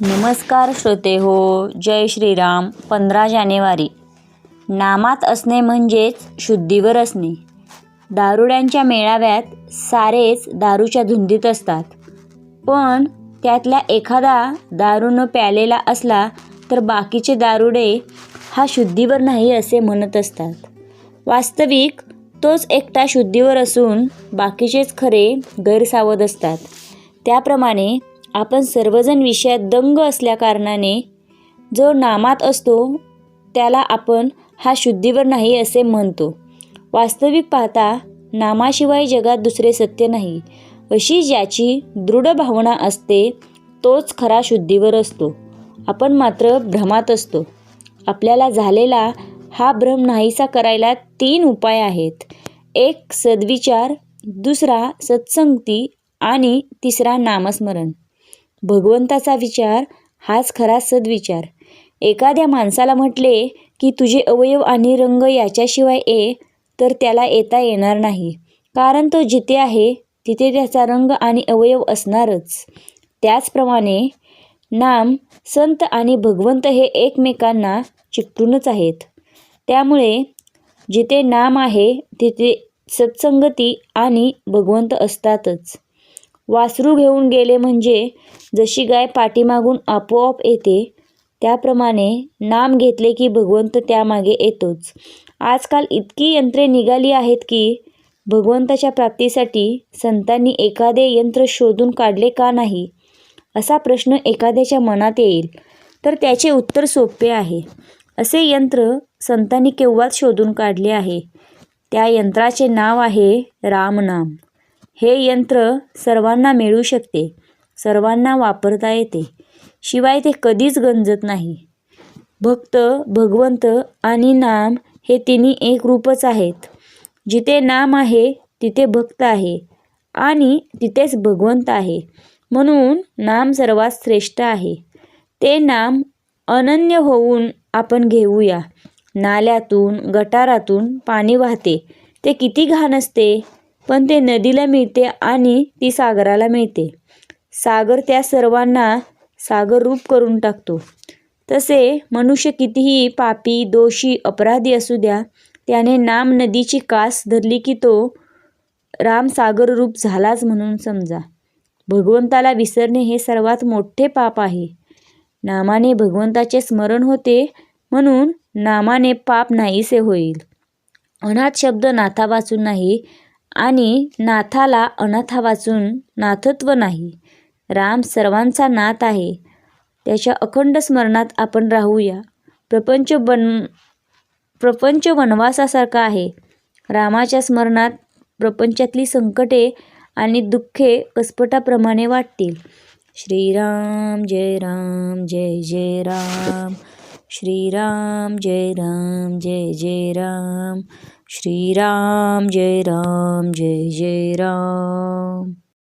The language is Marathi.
नमस्कार श्रोते हो, जय श्रीराम. 15 जानेवारी. नामात असणे म्हणजेच शुद्धीवर असणे. दारुड्यांच्या मेळाव्यात सारेच दारूच्या धुंदीत असतात, पण त्यातल्या एखादा दारू न प्यालेला असला तर बाकीचे दारुडे हा शुद्धीवर नाही असे म्हणत असतात. वास्तविक तोच एकटा शुद्धीवर असून बाकीचेच खरे गैरसावध असतात. त्याप्रमाणे आपण सर्वजण विषयात दंग असल्याकारणाने जो नामात असतो त्याला आपण हा शुद्धीवर नाही असे म्हणतो. वास्तविक पाहता नामाशिवाय जगात दुसरे सत्य नाही अशी ज्याची दृढ भावना असते तोच खरा शुद्धीवर असतो. आपण मात्र भ्रमात असतो. आपल्याला झालेला हा भ्रम नाहीसा करायला 3 उपाय आहेत. एक सद्विचार, दुसरा सत्संगती आणि तिसरा नामस्मरण. भगवंताचा विचार हाच खरा सद्विचार. एखाद्या माणसाला म्हटले की तुझे अवयव आणि रंग याच्याशिवाय ये, तर त्याला येता येणार नाही, कारण तो जिथे आहे तिथे त्याचा रंग आणि अवयव असणारच. त्याचप्रमाणे नाम, संत आणि भगवंत हे एकमेकांना चिकटूनच आहेत. त्यामुळे जिथे नाम आहे तिथे सत्संगती आणि भगवंत असतातच. वासरू घेऊन गेले म्हणजे जशी गाय पाठीमागून आपोआप येते, त्याप्रमाणे नाम घेतले की भगवंत त्यामागे येतोच. आजकाल इतकी यंत्रे निघाली आहेत की भगवंताच्या प्राप्तीसाठी संतांनी एखादे यंत्र शोधून काढले का नाही, असा प्रश्न एखाद्याच्या मनात येईल. तर त्याचे उत्तर सोपे आहे. असे यंत्र संतांनी केव्हाच शोधून काढले आहे. त्या यंत्राचे नाव आहे रामनाम. हे यंत्र सर्वांना मिळू शकते, सर्वांना वापरता येते, शिवाय ते कधीच गंजत नाही. भक्त, भगवंत आणि नाम हे तिन्ही एक रूपच आहेत. जिथे नाम आहे तिथे भक्त आहे आणि तिथेच भगवंत आहे. म्हणून नाम सर्वात श्रेष्ठ आहे. ते नाम अनन्य होऊन आपण घेऊया. नाल्यातून, गटारातून पाणी वाहते, ते किती घाण असते, पण ते नदीला मिळते आणि ती सागराला मिळते. सागर त्या सर्वांना सागररूप करून टाकतो. तसे मनुष्य कितीही पापी, दोषी, अपराधी असू द्या, त्याने नाम नदीची कास धरली की तो राम सागररूप झालाच म्हणून समजा. भगवंताला विसरणे हे सर्वात मोठे पाप आहे. नामाने भगवंताचे स्मरण होते, म्हणून नामाने पाप नाहीसे होईल. अनाथ शब्द नाथा वाचून नाही आणि नाथाला अनाथा वाचून नाथत्व नाही. राम सर्वांचा नाथ आहे. त्याच्या अखंड स्मरणात आपण राहूया. प्रपंच वनवासासारखा आहे. रामाच्या स्मरणात प्रपंचातली संकटे आणि दुःखे कसपटाप्रमाणे वाटतील. श्रीराम जय राम जय जय राम. श्रीराम जय राम जय जय राम. श्रीराम जय राम जय जय राम.